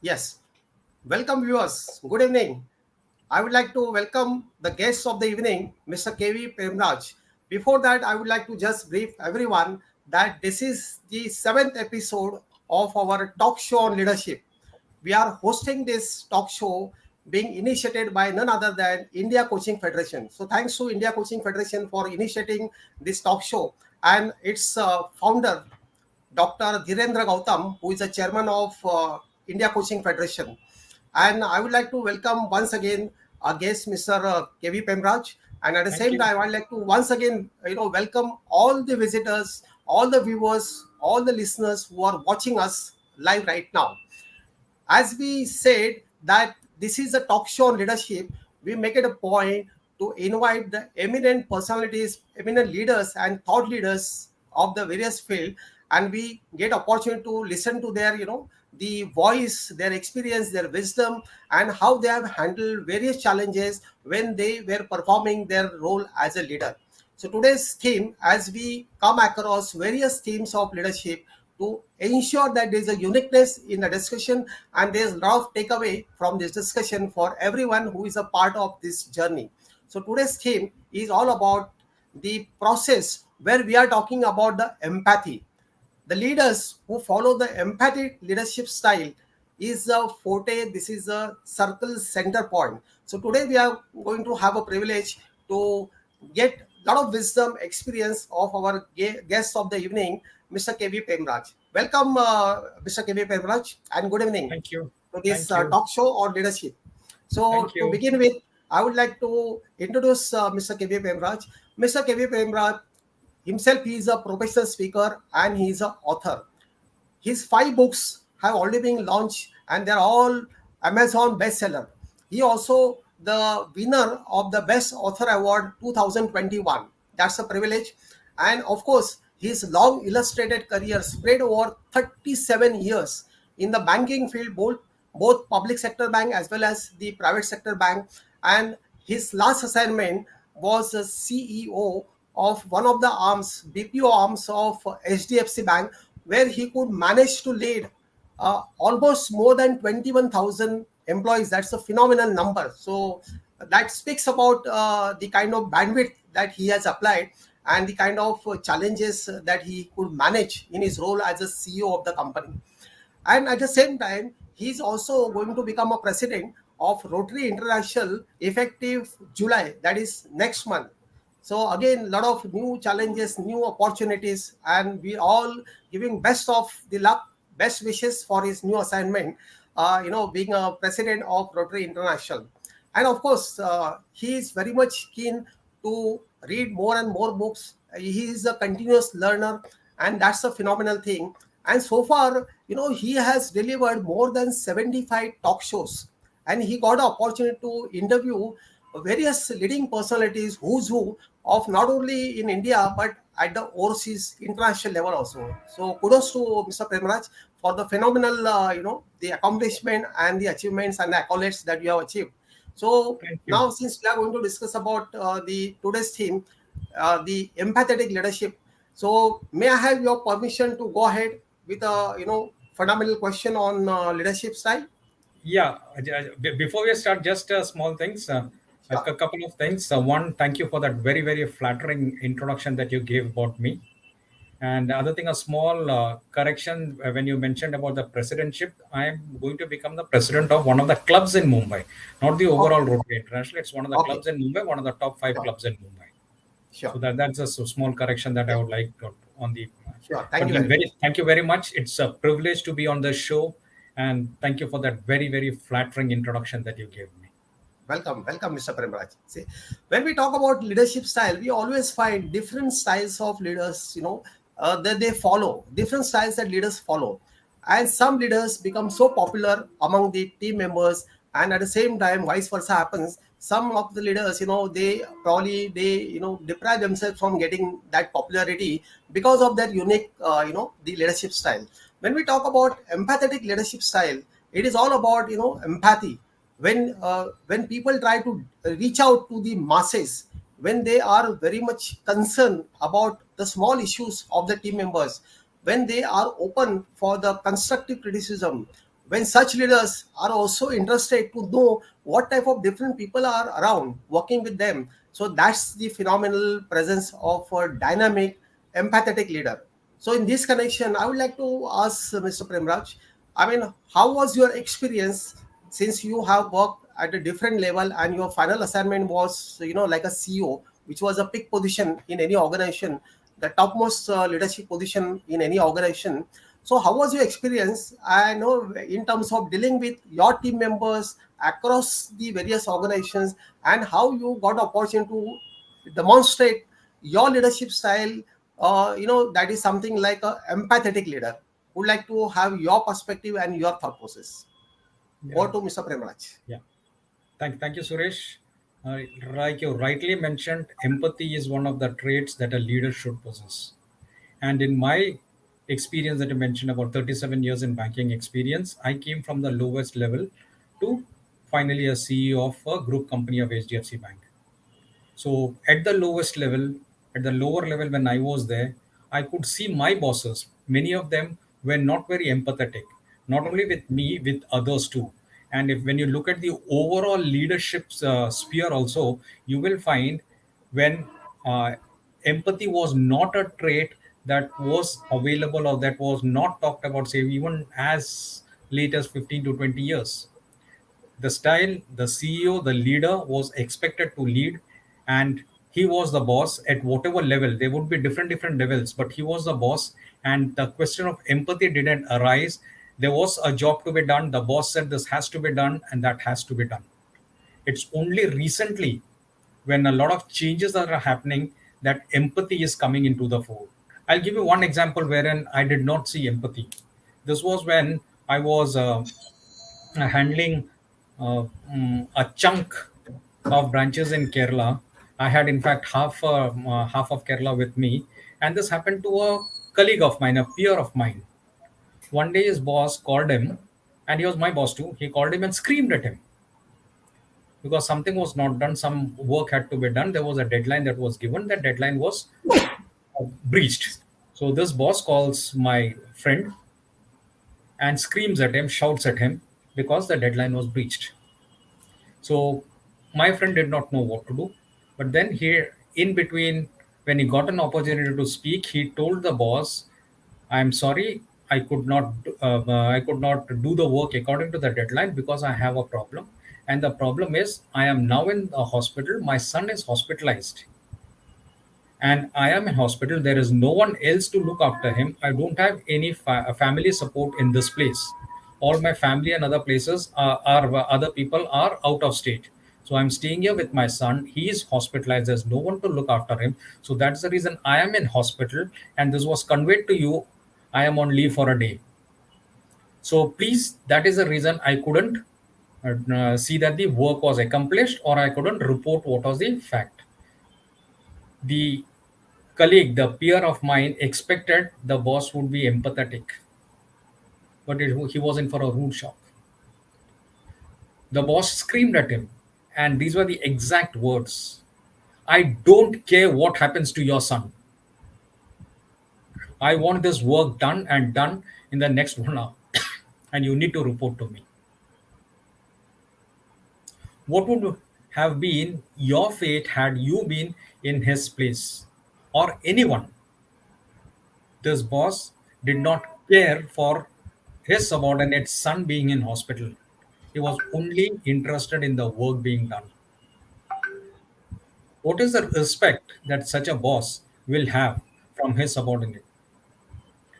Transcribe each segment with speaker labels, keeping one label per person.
Speaker 1: Yes. Welcome, viewers. Good evening. I would like to welcome the guests of the evening, Mr. KV Premraj. Before that, I would like to just brief everyone that this is the seventh episode of our talk show on leadership. We are hosting this talk show being initiated by none other than India Coaching Federation. So thanks to India Coaching Federation for initiating this talk show and its founder, Dr. Dhirendra Gautam, who is the chairman of India Coaching Federation. And I would like to welcome once again our guest, Mr. KV Pemraj. And at the
Speaker 2: Thank
Speaker 1: same
Speaker 2: you.
Speaker 1: time, I'd like to once again, welcome all the visitors, all the viewers, all the listeners who are watching us live right now. As we said that this is a talk show on leadership, we make it a point to invite the eminent personalities, eminent leaders and thought leaders of the various field, and we get opportunity to listen to their, the voice, their experience, their wisdom, and how they have handled various challenges when they were performing their role as a leader. So today's theme, as we come across various themes of leadership, to ensure that there is a uniqueness in the discussion and there is a lot of takeaway from this discussion for everyone who is a part of this journey. So today's theme is all about the process where we are talking about the empathy. The leaders who follow the empathic leadership style is a forte. This is a circle center point. So today we are going to have a privilege to get a lot of wisdom experience of our guest of the evening, Mr. KV Pemraj. Welcome, Mr. KV Pemraj, and good evening
Speaker 2: Thank you.
Speaker 1: to this
Speaker 2: Thank you.
Speaker 1: talk show on leadership. So
Speaker 2: Thank
Speaker 1: to
Speaker 2: you.
Speaker 1: begin with, I would like to introduce Mr. KV Pemraj. Mr. KV Pemraj himself, he is a professional speaker and he is an author. His 5 books have already been launched and they're all Amazon bestseller. He also the winner of the Best Author Award 2021. That's a privilege. And of course, his long illustrated career spread over 37 years in the banking field, both public sector bank as well as the private sector bank. And his last assignment was a CEO of one of the arms, BPO arms of HDFC Bank, where he could manage to lead almost more than 21,000 employees. That's a phenomenal number. So that speaks about the kind of bandwidth that he has applied and the kind of challenges that he could manage in his role as a CEO of the company. And at the same time, he's also going to become a president of Rotary International effective July, that is next month. So again, a lot of new challenges, new opportunities, and we all giving best of the luck, best wishes for his new assignment. Being a president of Rotary International, and of course, he is very much keen to read more and more books. He is a continuous learner, and that's a phenomenal thing. And so far, he has delivered more than 75 talk shows, and he got the opportunity to interview various leading personalities, who's who of not only in India but at the overseas international level also. So kudos to Mr. Premraj for the phenomenal, the accomplishment and the achievements and the accolades that you have achieved. So
Speaker 2: Thank you.
Speaker 1: now, since we are going to discuss about the today's theme, the empathetic leadership. So may I have your permission to go ahead with a fundamental question on leadership style?
Speaker 2: Yeah. Before we start, just small things. A
Speaker 1: Sure.
Speaker 2: couple of things. One, thank you for that very, very flattering introduction that you gave about me. And the other thing, a small correction when you mentioned about the presidentship. I am going to become the president of one of the clubs in Mumbai, not the overall
Speaker 1: Okay.
Speaker 2: Rotary International. It's one of the
Speaker 1: Okay.
Speaker 2: clubs in Mumbai, one of the top five
Speaker 1: Sure.
Speaker 2: clubs in Mumbai. So
Speaker 1: Sure.
Speaker 2: that's a small correction that I
Speaker 1: Yeah.
Speaker 2: would like on the.
Speaker 1: Sure. Thank
Speaker 2: But
Speaker 1: you
Speaker 2: then
Speaker 1: very much.
Speaker 2: thank you very much. It's a privilege to be on the show, and thank you for that very, very flattering introduction that you gave me.
Speaker 1: Welcome, Mr. Premraj. See, when we talk about leadership style, we always find different styles of leaders, that they follow, different styles that leaders follow. And some leaders become so popular among the team members, and at the same time, vice versa happens. Some of the leaders, they deprive themselves from getting that popularity because of their unique, the leadership style. When we talk about empathetic leadership style, it is all about, empathy when people try to reach out to the masses, when they are very much concerned about the small issues of the team members, when they are open for the constructive criticism, when such leaders are also interested to know what type of different people are around working with them. So that's the phenomenal presence of a dynamic, empathetic leader. So in this connection, I would like to ask Mr. Premraj, I mean, how was your experience since you have worked at a different level and your final assignment was, like a CEO, which was a peak position in any organization, the topmost leadership position in any organization. So how was your experience? I know in terms of dealing with your team members across the various organizations and how you got opportunity to demonstrate your leadership style. That is something like a empathetic leader. Would like to have your perspective and your thought process.
Speaker 2: Yeah,
Speaker 1: Over to Mr. Premraj.
Speaker 2: yeah. Thank you, Suresh. Like you rightly mentioned, empathy is one of the traits that a leader should possess. And in my experience that you mentioned, about 37 years in banking experience, I came from the lowest level to finally a CEO of a group company of HDFC Bank. So at the lowest level, at the lower level when I was there, I could see my bosses. Many of them were not very empathetic, not only with me, with others too. And if when you look at the overall leadership sphere also, you will find when uh, empathy was not a trait that was available or that was not talked about, say even as late as 15 to 20 years. The style, the CEO, the leader was expected to lead, and he was the boss at whatever level. There would be different levels, but he was the boss, and the question of empathy didn't arise. There was a job to be done. The boss said this has to be done, and that has to be done. It's only recently, when a lot of changes are happening, that empathy is coming into the fore. I'll give you one example wherein I did not see empathy. This was when I was handling a chunk of branches in Kerala. I had, in fact, half of Kerala with me, and this happened to a colleague of mine, a peer of mine. One day, his boss called him, and he was my boss too. He called him and screamed at him because something was not done. Some work had to be done. There was a deadline that was given. That deadline was breached. So this boss calls my friend and screams at him, shouts at him because the deadline was breached. So my friend did not know what to do. But then here, in between, when he got an opportunity to speak, he told the boss, "I'm sorry, I could not do the work according to the deadline because I have a problem. And the problem is, I am now in the hospital. My son is hospitalized, and I am in hospital. There is no one else to look after him. I don't have any family support in this place. All my family and other places are other people are out of state. So I'm staying here with my son. He is hospitalized. There's no one to look after him. So that's the reason I am in hospital. And this was conveyed to you. I am on leave for a day. So please, that is the reason I couldn't see that the work was accomplished, or I couldn't report what was the fact. The colleague, the peer of mine, expected the boss would be empathetic, but he was in for a rude shock. The boss screamed at him, and these were the exact words: "I don't care what happens to your son. I want this work done and done in the next 1 hour, and you need to report to me." What would have been your fate had you been in his place, or anyone? This boss did not care for his subordinate's son being in hospital. He was only interested in the work being done. What is the respect that such a boss will have from his subordinate?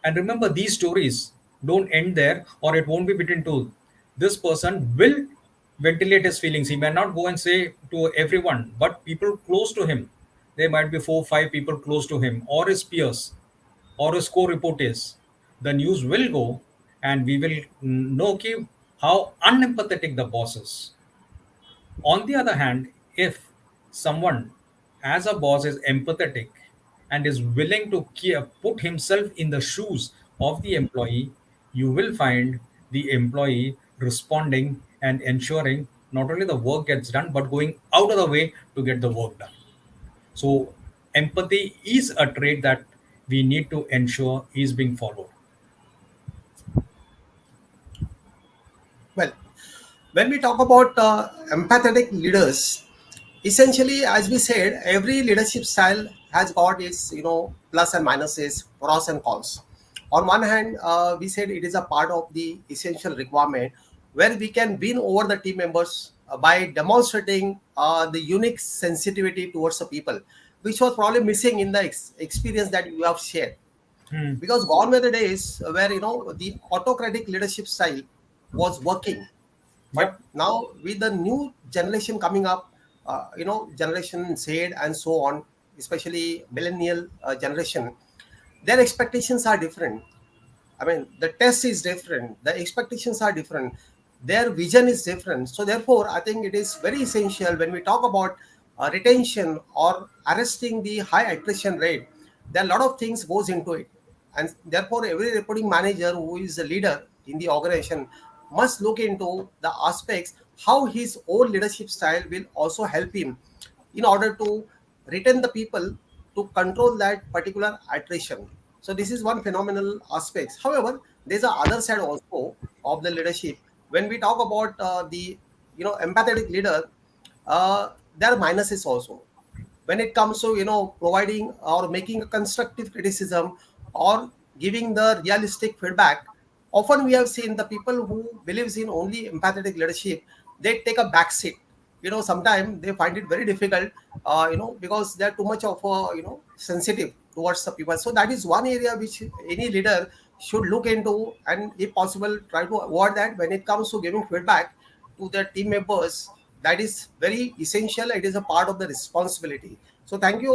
Speaker 2: And remember, these stories don't end there, or it won't be between two. This person will ventilate his feelings. He may not go and say to everyone, but people close to him. There might be 4, 5 people close to him, or his peers, or his co-reporters. The news will go, and we will know how unempathetic the boss is. On the other hand, if someone as a boss is empathetic and is willing to put himself in the shoes of the employee, you will find the employee responding and ensuring not only the work gets done, but going out of the way to get the work done. So, empathy is a trait that we need to ensure is being followed.
Speaker 1: Well, when we talk about empathetic leaders, essentially, as we said, every leadership style has got its plus and minuses, pros and cons. On one hand, we said it is a part of the essential requirement where we can win over the team members by demonstrating the unique sensitivity towards the people, which was probably missing in the experience that you have shared.
Speaker 2: Hmm.
Speaker 1: Because gone were the days where the autocratic leadership style was working, but
Speaker 2: Yep.
Speaker 1: now with the new generation coming up, generation Z and so on, especially millennial generation, their expectations are different. I mean, the test is different, the expectations are different, their vision is different. So therefore, I think it is very essential when we talk about retention or arresting the high attrition rate. There are a lot of things goes into it, and therefore, every reporting manager who is a leader in the organization must look into the aspects how his own leadership style will also help him in order to retain the people, to control that particular attrition. So this is one phenomenal aspect. However, there's a other side also of the leadership. When we talk about the empathetic leader, there are minuses also. When it comes to providing or making a constructive criticism or giving the realistic feedback, often we have seen the people who believes in only empathetic leadership, they take a back seat. Sometimes they find it very difficult, because they're too much of sensitive towards the people. So that is one area which any leader should look into, and if possible try to avoid that when it comes to giving feedback to their team members. That is very essential. It is a part of the responsibility. So thank you,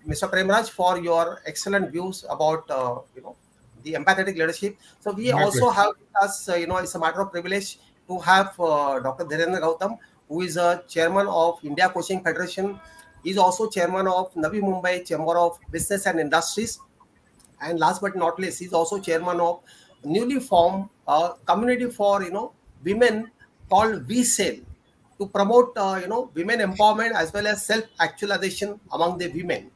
Speaker 1: Mr. Premraj, for your excellent views about the empathetic leadership. So we
Speaker 2: My
Speaker 1: also
Speaker 2: pleasure.
Speaker 1: have with us, it's a matter of privilege to have Dr. Dhirendra Gautam, who is a chairman of India Coaching Federation. He is also chairman of Navi Mumbai Chamber of Business and Industries, and last but not least, he's also chairman of newly formed community for women called VSAIL, to promote women empowerment as well as self actualization among the women.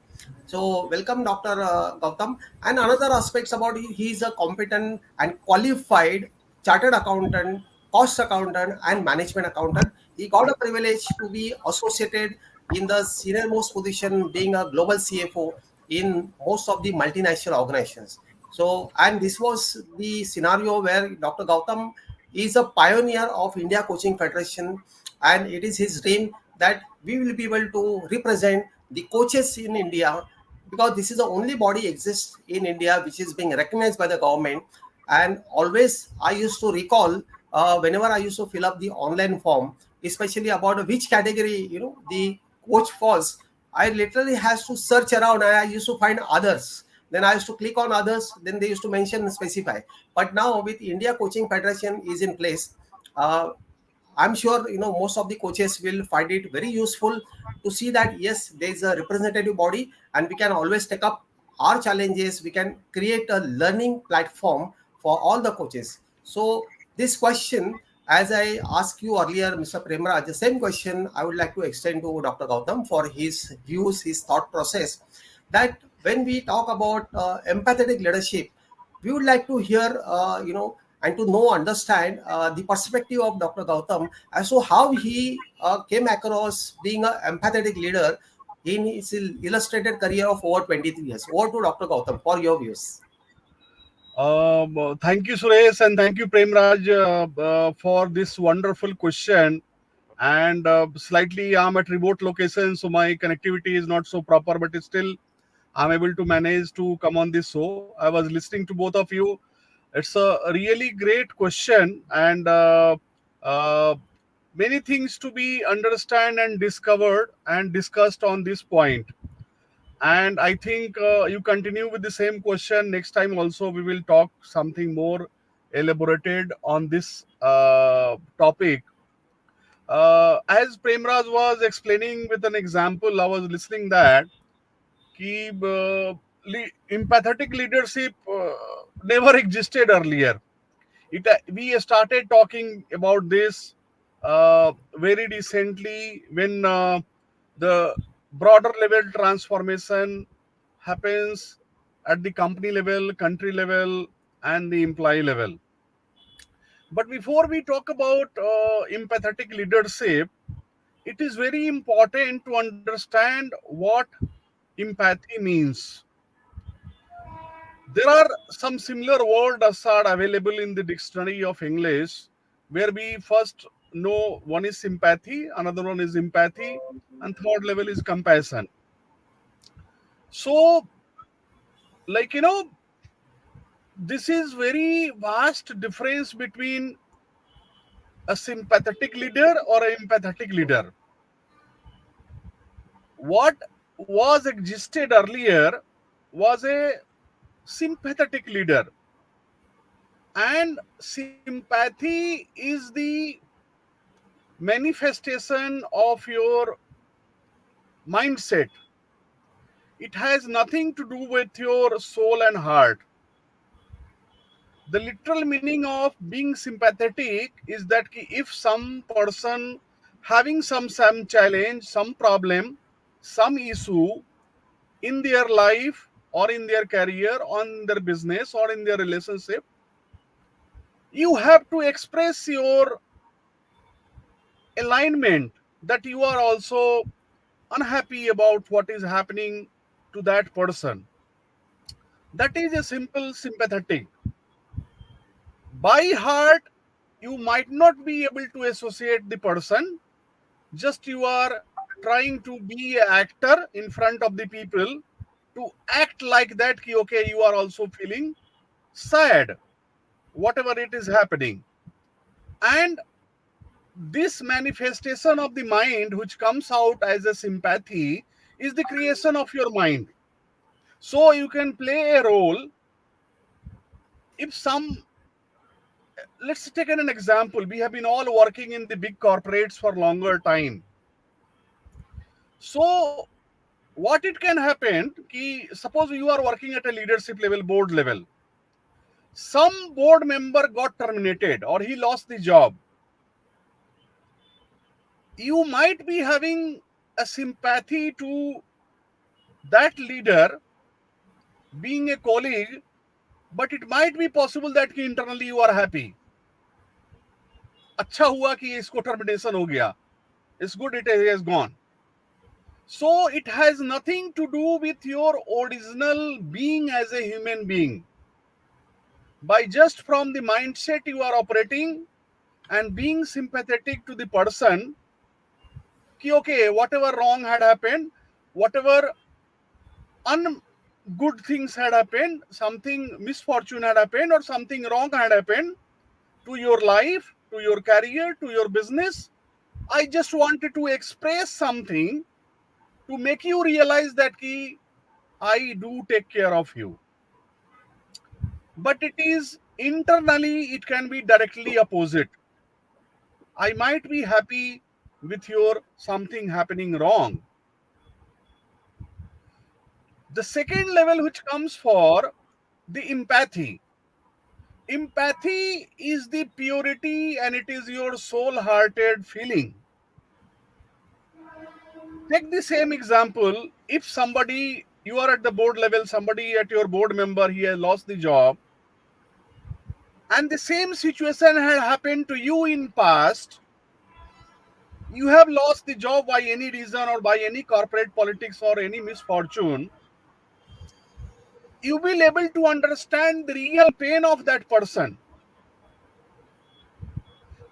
Speaker 1: So welcome, Dr. Gautam. And another aspects about he is a competent and qualified chartered accountant, cost accountant, and management accountant. He got a privilege to be associated in the senior most position, being a global CFO in most of the multinational organizations. So, and this was the scenario where Dr. Gautam is a pioneer of India Coaching Federation, and it is his dream that we will be able to represent the coaches in India, because this is the only body exists in India which is being recognized by the government. And always I used to recall, whenever I used to fill up the online form, especially about which category the coach falls, I literally has to search around and I used to find others. Then I used to click on others. Then they used to mention and specify. But now with India Coaching Federation is in place, uh, I'm sure most of the coaches will find it very useful to see that yes, there is a representative body, and we can always take up our challenges. We can create a learning platform for all the coaches. So this question, as I asked you earlier, Mr. Premraj, the same question I would like to extend to Dr. Gautam for his views, his thought process. That when we talk about empathetic leadership, we would like to hear, and to know, understand the perspective of Dr. Gautam as to how he came across being an empathetic leader in his illustrated career of over 23 years. Over to Dr. Gautam for your views.
Speaker 3: Thank you, Suresh, and thank you, Premraj, for this wonderful question. And slightly, I'm at remote location, so my connectivity is not so proper, but it's still I'm able to manage to come on this show. I was listening to both of you. It's a really great question, and uh, many things to be understand and discovered and discussed on this point. And I think you continue with the same question next time also. We will talk something more elaborated on this topic. As Premraj was explaining with an example, I was listening that ki, empathetic leadership never existed earlier. We started talking about this very recently when the broader level transformation happens at the company level, country level, and the employee level. But before we talk about empathetic leadership, it is very important to understand what empathy means. There are some similar words are available in the dictionary of English, where we first know one is sympathy, another one is empathy, and third level is compassion. So, like this is very vast difference between a sympathetic leader or an empathetic leader. What was existed earlier was a sympathetic leader, and sympathy is the manifestation of your mindset. It has nothing to do with your soul and heart. The literal meaning of being sympathetic is that if some person having some challenge, some problem, some issue in their life or in their career, on their business or in their relationship, you have to express your alignment that you are also unhappy about what is happening to that person. That is a simple sympathetic. By heart, you might not be able to associate the person, just you are trying to be an actor in front of the people to act like that ki, okay, you are also feeling sad whatever it is happening. And this manifestation of the mind which comes out as a sympathy is the creation of your mind. So you can play a role. If some, let's take an example, we have been all working in the big corporates for longer time. So what it can happen ki, suppose you are working at a leadership level, board level, some board member got terminated or he lost the job. You might be having a sympathy to that leader being a colleague, but it might be possible that ki internally you are happy. अच्छा हुआ कि इसको termination हो गया. It's good it has gone. So it has nothing to do with your original being as a human being. By just from the mindset you are operating and being sympathetic to the person, ki okay, whatever wrong had happened, whatever ungood things had happened, something misfortune had happened, or something wrong had happened to your life, to your career, to your business, I just wanted to express something to make you realize that ki, I do take care of you. But it is internally, it can be directly opposite. I might be happy with your something happening wrong. The second level which comes for the empathy. Empathy is the purity and it is your soul-hearted feeling. Take the same example. If somebody, you are at the board level, somebody at your board member, he has lost the job, and the same situation had happened to you in past, you have lost the job by any reason or by any corporate politics or any misfortune, you will able to understand the real pain of that person.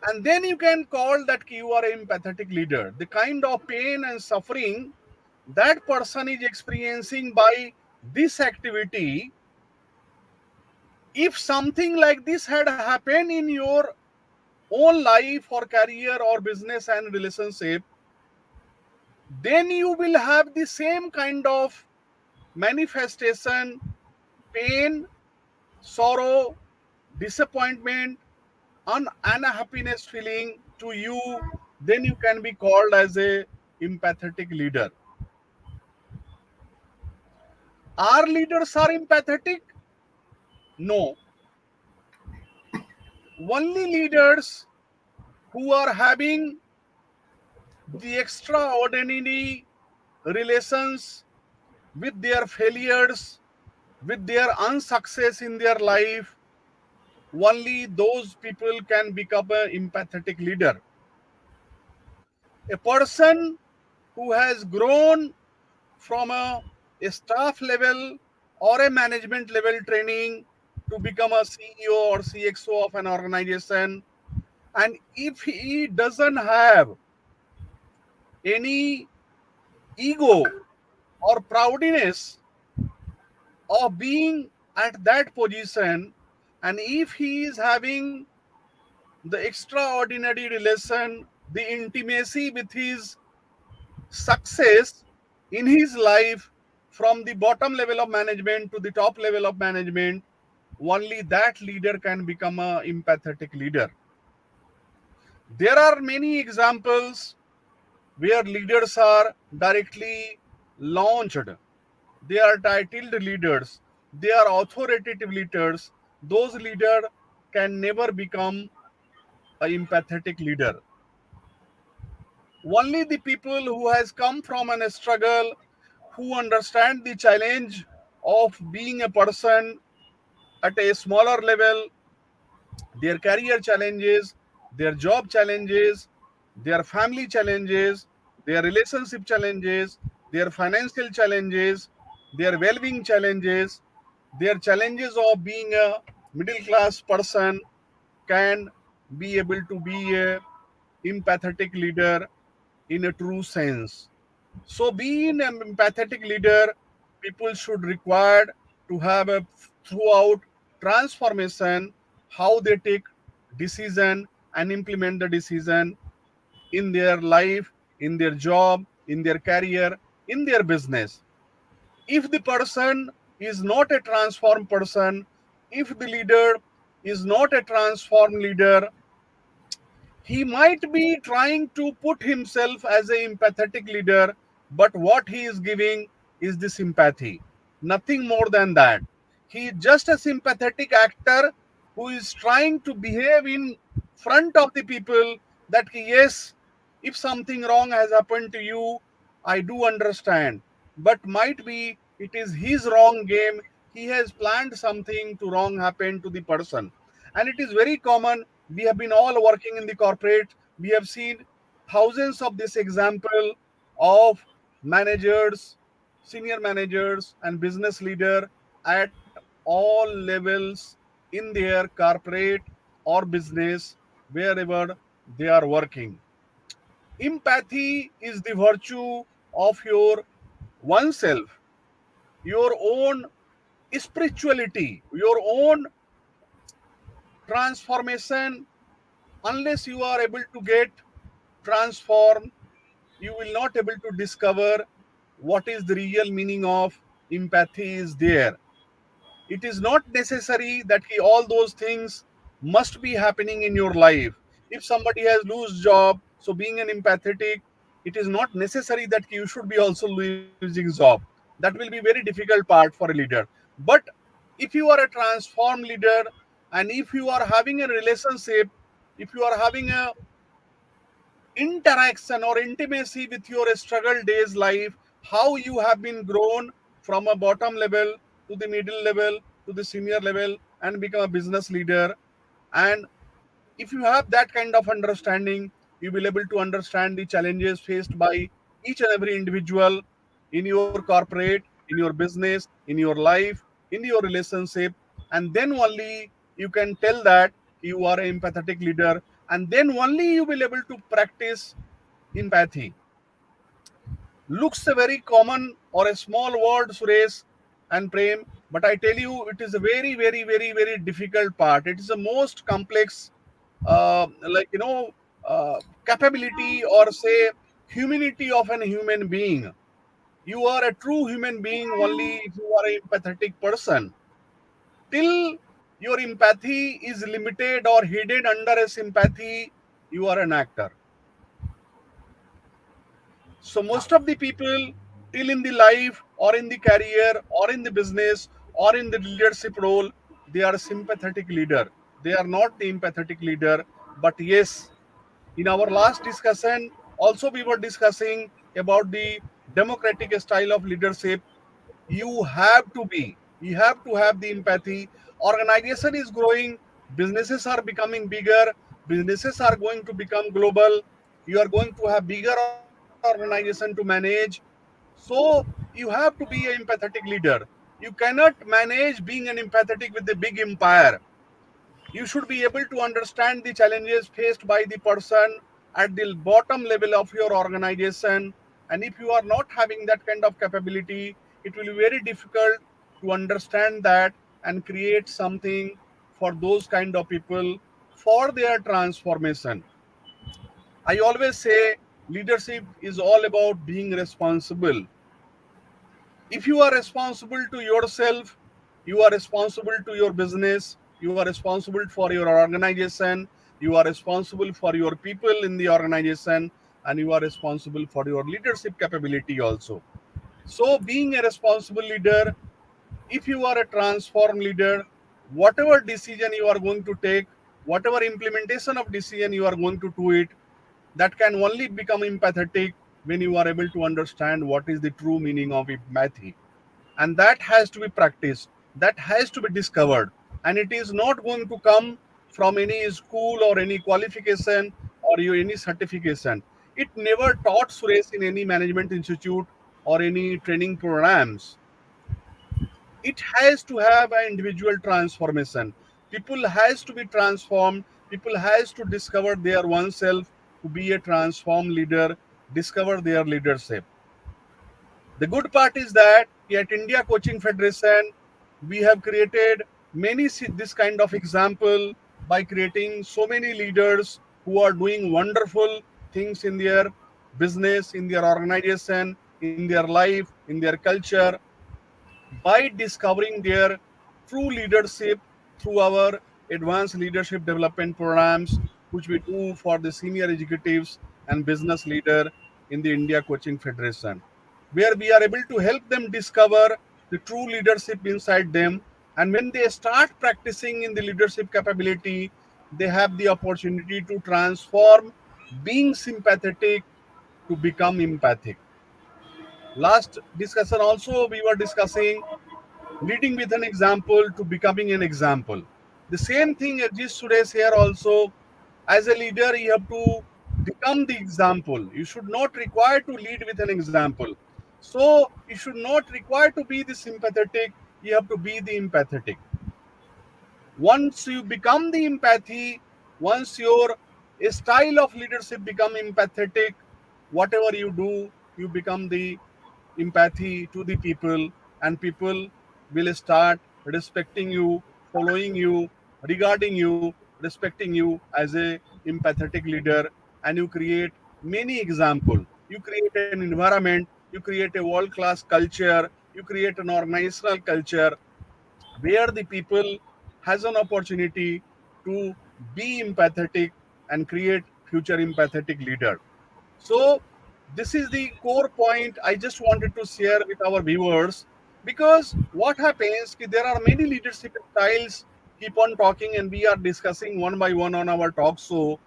Speaker 3: And then you can call that you are an empathetic leader. The kind of pain and suffering that person is experiencing by this activity, if something like this had happened in your own life or career or business and relationship, then you will have the same kind of manifestation, pain, sorrow, disappointment, unhappiness feeling to you. Then you can be called as a empathetic leader. Our leaders are empathetic? No. Only leaders who are having the extraordinary relations with their failures, with their unsuccess in their life, only those people can become an empathetic leader. A person who has grown from a staff level or a management level training to become a CEO or CXO of an organization, and if he doesn't have any ego or proudness of being at that position, and if he is having the extraordinary relation, the intimacy with his success in his life from the bottom level of management to the top level of management, only that leader can become a empathetic leader. There are many examples where leaders are directly launched. They are titled leaders, they are authoritative leaders. Those leaders can never become an empathetic leader. Only the people who has come from a struggle, who understand the challenge of being a person at a smaller level, their career challenges, their job challenges, their family challenges, their relationship challenges, their financial challenges, their well-being challenges, their challenges of being a middle class person, can be able to be a empathetic leader in a true sense. So, being an empathetic leader, people should require to have a throughout transformation, how they take decision and implement the decision in their life, in their job, in their career, in their business. If the person is not a transformed person, if the leader is not a transformed leader, he might be trying to put himself as a empathetic leader, but what he is giving is the sympathy, nothing more than that. He is just a sympathetic actor who is trying to behave in front of the people that yes, if something wrong has happened to you, I do understand, but might be it is his wrong game. He has planned something to wrong happen to the person. And it is very common. We have been all working in the corporate. We have seen thousands of this example of managers, senior managers, and business leader at all levels in their corporate or business, wherever they are working. Empathy is the virtue of your oneself, your own spirituality, your own transformation. Unless you are able to get transformed, you will not able to discover what is the real meaning of empathy is there. It is not necessary that all those things must be happening in your life. If somebody has lose job, so being an empathetic, it is not necessary that you should be also losing job. That will be very difficult part for a leader. But if you are a transformed leader, and if you are having a relationship, if you are having a interaction or intimacy with your struggle days life, how you have been grown from a bottom level to the middle level to the senior level and become a business leader. And if you have that kind of understanding, you will able to understand the challenges faced by each and every individual in your corporate, in your business, in your life, in your relationship. And then only you can tell that you are an empathetic leader, and then only you will able to practice empathy. Looks a very common or a small word, Suresh and Prem, but I tell you, it is a very, very, very, very difficult part. It is the most complex, like capability or say humanity of an human being. You are a true human being only if you are an empathetic person. Till your empathy is limited or hidden under a sympathy, you are an actor. So most of the people till in the life or in the career or in the business or in the leadership role, they are a sympathetic leader. They are not the empathetic leader. But yes, in our last discussion, also we were discussing about the democratic style of leadership. You have to have the empathy. Organization is growing, Businesses are becoming bigger, businesses are going to become global, you are going to have bigger organization to manage. So you have to be an empathetic leader. You cannot manage being an empathetic with the big empire. You should be able to understand the challenges faced by the person at the bottom level of your organization. And if you are not having that kind of capability, it will be very difficult to understand that and create something for those kind of people for their transformation. I always say leadership is all about being responsible. If you are responsible to yourself, you are responsible to your business, you are responsible for your organization, you are responsible for your people in the organization, and you are responsible for your leadership capability also. So being a responsible leader, if you are a transform leader, whatever decision you are going to take, whatever implementation of decision you are going to do it, that can only become empathetic when you are able to understand what is the true meaning of empathy. And that has to be practiced, that has to be discovered, and it is not going to come from any school or any qualification or any certification. It never taught Suresh in any management institute or any training programs. It has to have an individual transformation. People has to be transformed, people has to discover their oneself to be a transformed leader, discover their leadership. The good part is that at India Coaching Federation, we have created this kind of example by creating so many leaders who are doing wonderful things in their business, in their organization, in their life, in their culture, by discovering their true leadership through our advanced leadership development programs, which we do for the senior executives and business leader in the India Coaching Federation, where we are able to help them discover the true leadership inside them. And when they start practicing in the leadership capability, they have the opportunity to transform being sympathetic to become empathic. Last discussion also, we were discussing leading with an example to becoming an example. The same thing exists today here also. As a leader, you have to become the example. You should not require to lead with an example. So you should not require to be the sympathetic, you have to be the empathetic. Once you become the empathy, once your style of leadership become empathetic, whatever you do, you become the empathy to the people, and people will start respecting you, following you, regarding you, respecting you as a empathetic leader. And you create many example, you create an environment, you create a world class culture, you create an organizational culture where the people has an opportunity to be empathetic and create future empathetic leader. So this is the core point I just wanted to share with our viewers, because what happens is there are many leadership styles keep on talking and we are discussing one by one on our talk show.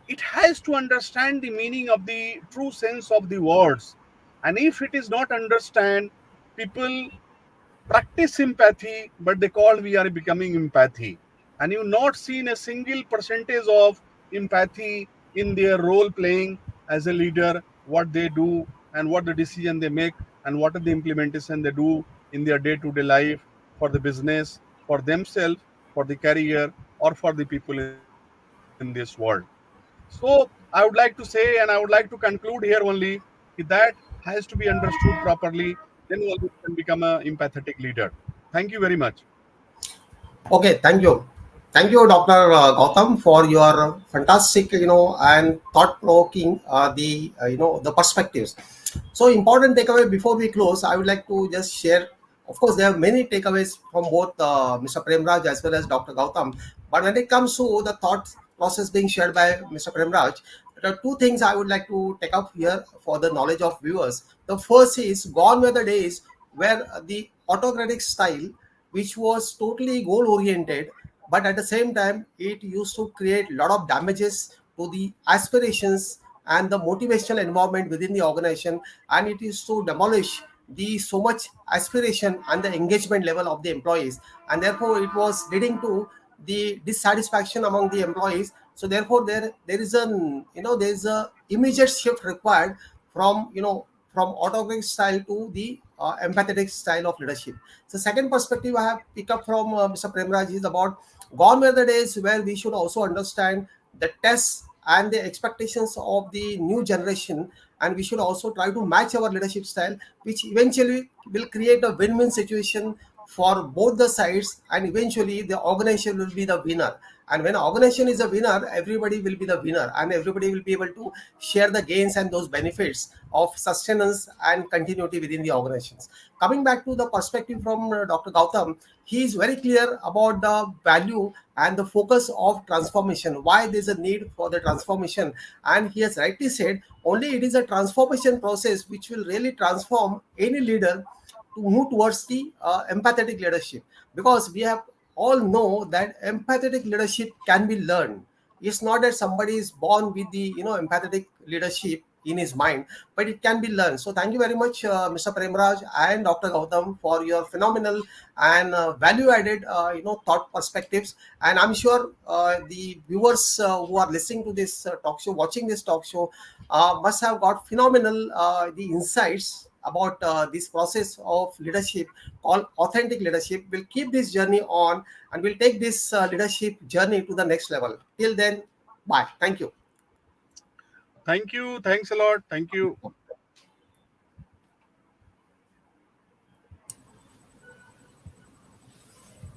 Speaker 3: It has to understand the meaning of the true sense of the words, and if it is not understand, people practice sympathy, but they call we are becoming empathy. And you not seen a single percentage of empathy in their role playing as a leader, what they do and what the decision they make and what are the implementation they do in their day-to-day life for the business, for themselves, for the career, or for the people in this world. So I would like to say, and I would like to conclude here only, that has to be understood properly, then only we can become a empathetic leader. Thank you very much.
Speaker 1: Okay, thank you, Dr. Gautam, for your fantastic, and thought-provoking the the perspectives. So important takeaway before we close, I would like to just share. Of course, there are many takeaways from both Mr. Premraj as well as Dr. Gautam. But when it comes to the thought process being shared by Mr. Premraj, there are two things I would like to take up here for the knowledge of viewers. The first is gone were the days where the autocratic style, which was totally goal oriented, but at the same time it used to create a lot of damages to the aspirations and the motivational environment within the organization, and it is to demolish the so much aspiration and the engagement level of the employees, and therefore it was leading to the dissatisfaction among the employees. So therefore there is a immediate shift required from from autocratic style to the empathetic style of leadership. So second perspective I have picked up from Mr. Premraj is about gone were the days where we should also understand the tests and the expectations of the new generation, and we should also try to match our leadership style, which eventually will create a win-win situation for both the sides, and eventually the organization will be the winner. And when organization is a winner, everybody will be the winner, and everybody will be able to share the gains and those benefits of sustenance and continuity within the organizations. Coming back to the perspective from Dr. Gautam, he is very clear about the value and the focus of transformation, why there's a need for the transformation. And he has rightly said only it is a transformation process which will really transform any leader to move towards the empathetic leadership, because we have all know that empathetic leadership can be learned. It's not that somebody is born with the empathetic leadership in his mind, but it can be learned. So thank you very much, Mr. Premraj and Dr. Gautam, for your phenomenal and value added thought perspectives. And I'm sure the viewers who are listening to this talk show, watching this talk show, must have got phenomenal the insights about this process of leadership called authentic leadership. We'll keep this journey on, and we'll take this leadership journey to the next level. Till then, bye. Thank you.
Speaker 3: Thank you. Thanks a lot. Thank you.